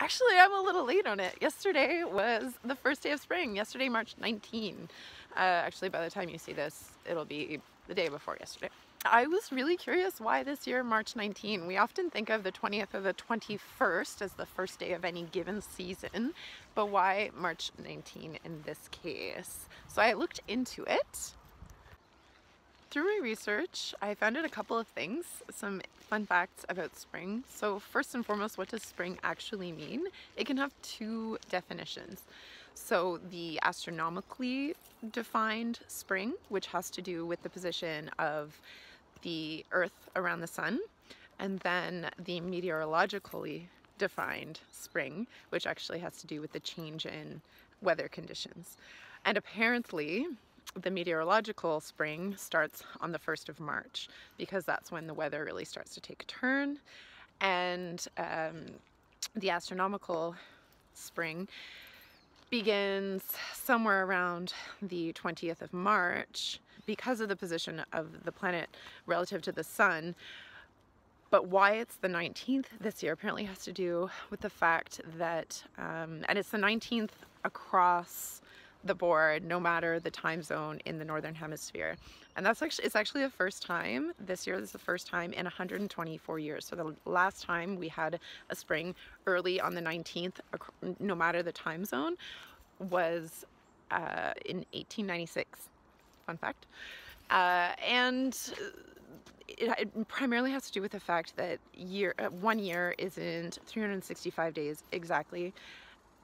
Actually, I'm a little late on it. Yesterday was the first day of spring. Yesterday, March 19. Actually, by the time you see this, it'll be the day before yesterday. I was really curious why this year, March 19. We often think of the 20th or the 21st as the first day of any given season, but why March 19 in this case? So I looked into it. Through my research, I found out a couple of things, some fun facts about spring. So first and foremost, what does spring actually mean? It can have two definitions. So the astronomically defined spring, which has to do with the position of the Earth around the sun, and then the meteorologically defined spring, which actually has to do with the change in weather conditions. And apparently, the meteorological spring starts on the 1st of March because that's when the weather really starts to take a turn, and the astronomical spring begins somewhere around the 20th of March because of the position of the planet relative to the sun. But why it's the 19th this year apparently has to do with the fact that, and it's the 19th across the board, no matter the time zone in the Northern Hemisphere. And that's actually, it's actually the first time, this year is the first time in 124 years. So the last time we had a spring early on the 19th, no matter the time zone, was in 1896. Fun fact. And it primarily has to do with the fact that 1 year isn't 365 days exactly.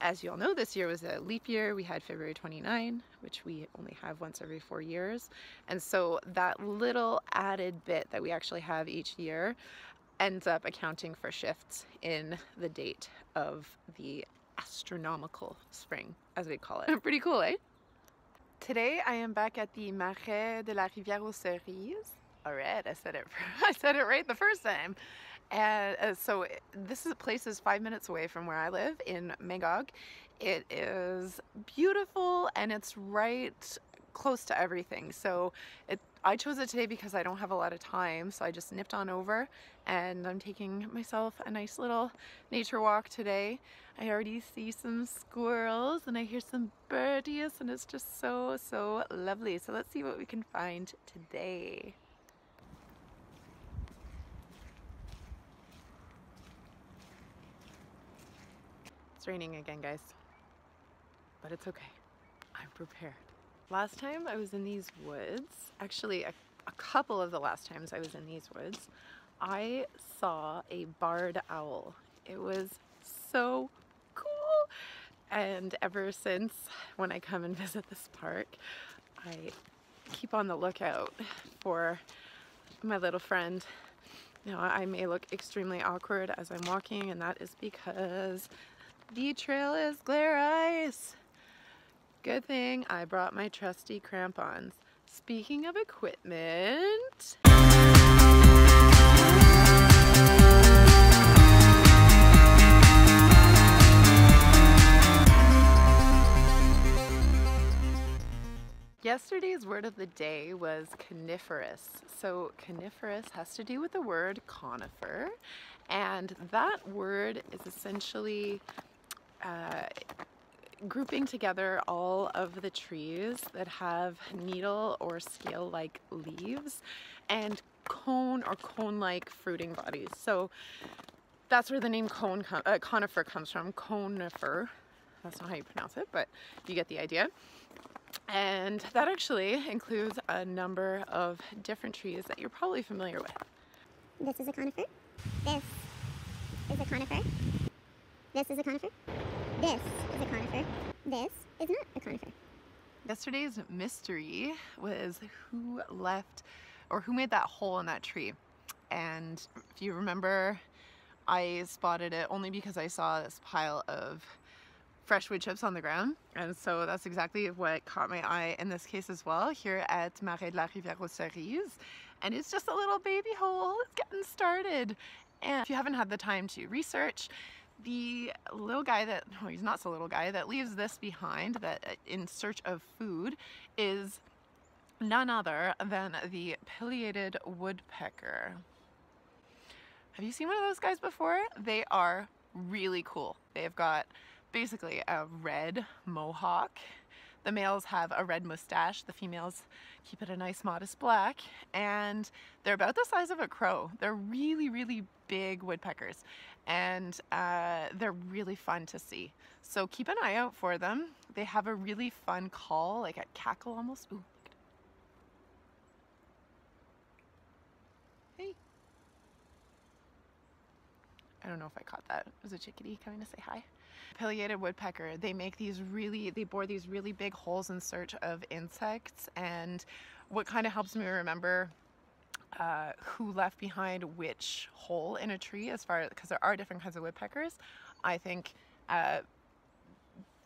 As you all know, this year was a leap year. We had February 29, which we only have once every 4 years. And so that little added bit that we actually have each year ends up accounting for shifts in the date of the astronomical spring, as we call it. Pretty cool, eh? Today I am back at the Marais de la rivière aux cerises. All right, I said it right the first time. And so this place is 5 minutes away from where I live in Magog. It is beautiful and it's right close to everything. So I chose it today because I don't have a lot of time. So I just nipped on over and I'm taking myself a nice little nature walk today. I already see some squirrels and I hear some birdies and it's just so, so lovely. So let's see what we can find today. It's raining again, guys, but it's okay. I'm prepared. Last time I was in these woods, actually a couple of the last times I was in these woods, I saw a barred owl. It was so cool. And ever since, when I come and visit this park, I keep on the lookout for my little friend. Now, I may look extremely awkward as I'm walking, and that is because the trail is glare ice. Good thing I brought my trusty crampons. Speaking of equipment, yesterday's word of the day was coniferous. So coniferous has to do with the word conifer, and that word is essentially grouping together all of the trees that have needle or scale-like leaves and cone or cone-like fruiting bodies. So that's where the name conifer comes from. Conifer. That's not how you pronounce it, but you get the idea. And that actually includes a number of different trees that you're probably familiar with. This is a conifer. This is a conifer. This is a conifer. This is a conifer. This is not a conifer. Yesterday's mystery was who left or who made that hole in that tree. And if you remember, I spotted it only because I saw this pile of fresh wood chips on the ground. And so that's exactly what caught my eye in this case as well, here at Marais de la rivière aux cerises. And it's just a little baby hole. It's getting started. And if you haven't had the time to research, the little guy that, well, he's not so little guy, that leaves this behind, that in search of food, is none other than the pileated woodpecker. Have you seen one of those guys before? They are really cool. They've got basically a red mohawk. The males have a red mustache, the females keep it a nice modest black, and they're about the size of a crow. They're really, really big woodpeckers, and they're really fun to see. So keep an eye out for them. They have a really fun call, like a cackle almost. Ooh, look at it. Hey. I don't know if I caught that. It was a chickadee coming to say hi. Pileated woodpecker, they bore these really big holes in search of insects, and what kind of helps me remember who left behind which hole in a tree, as far as, because there are different kinds of woodpeckers, I think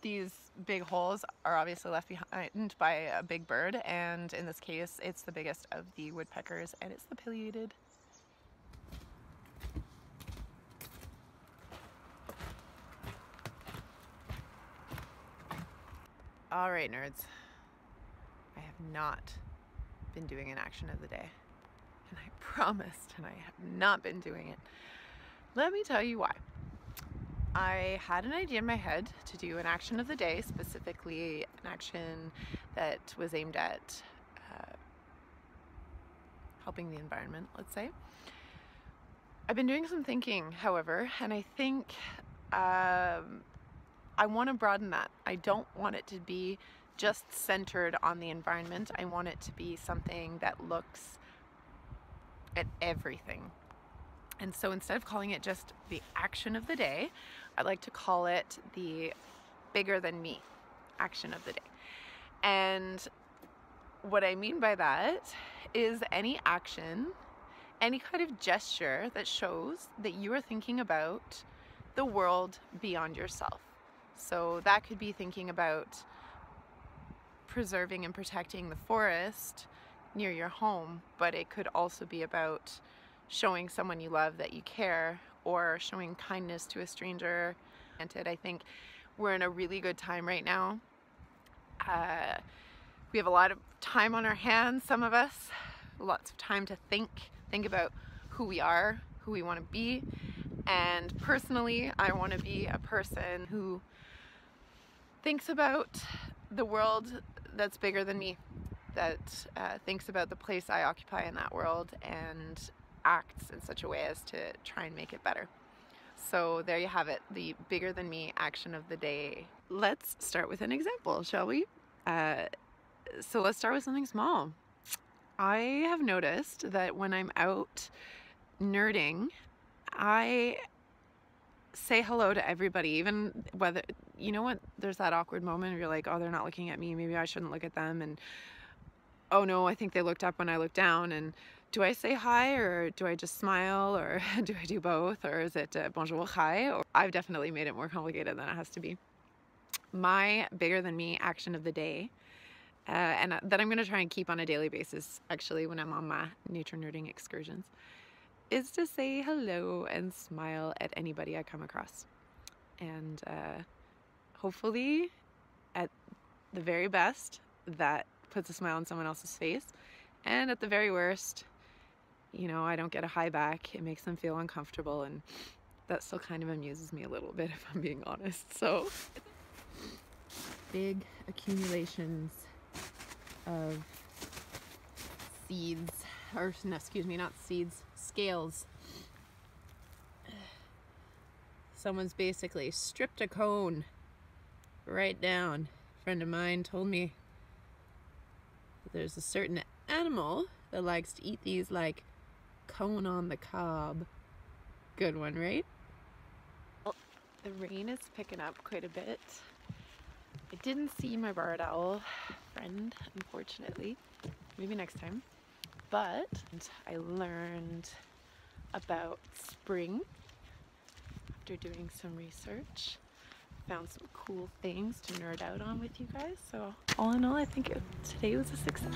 these big holes are obviously left behind by a big bird, and in this case it's the biggest of the woodpeckers, and it's the pileated. All right, nerds, I have not been doing an action of the day, and I promised, and I have not been doing it. Let me tell you why. I had an idea in my head to do an action of the day, specifically an action that was aimed at helping the environment, let's say. I've been doing some thinking, however, and I think I want to broaden that. I don't want it to be just centered on the environment. I want it to be something that looks at everything. And so instead of calling it just the action of the day, I'd like to call it the bigger than me action of the day. And what I mean by that is any action, any kind of gesture that shows that you are thinking about the world beyond yourself. So that could be thinking about preserving and protecting the forest near your home, but it could also be about showing someone you love that you care, or showing kindness to a stranger. And I think we're in a really good time right now. We have a lot of time on our hands, some of us, lots of time to think about who we are, who we want to be. And personally, I want to be a person who thinks about the world that's bigger than me, that thinks about the place I occupy in that world, and acts in such a way as to try and make it better. So there you have it, the bigger than me action of the day. Let's start with an example, shall we? So let's start with something small. I have noticed that when I'm out nerding, I say hello to everybody, even whether, you know what, there's that awkward moment where you're like, oh, they're not looking at me, maybe I shouldn't look at them, and oh no, I think they looked up when I looked down, and do I say hi, or do I just smile, or do I do both, or is it bonjour, hi? Or I've definitely made it more complicated than it has to be. My bigger than me action of the day, and that I'm going to try and keep on a daily basis, actually, when I'm on my nature nerding excursions, is to say hello and smile at anybody I come across. And hopefully, at the very best, that puts a smile on someone else's face. And at the very worst, you know, I don't get a hi back. It makes them feel uncomfortable, and that still kind of amuses me a little bit, if I'm being honest. So, big accumulations of seeds, or no, excuse me, not seeds, scales. Someone's basically stripped a cone right down. A friend of mine told me that there's a certain animal that likes to eat these like cone on the cob. Good one, right? Well, the rain is picking up quite a bit. I didn't see my barred owl friend, unfortunately. Maybe next time. But I learned about spring after doing some research. Found some cool things to nerd out on with you guys. So all in all, I think today was a success.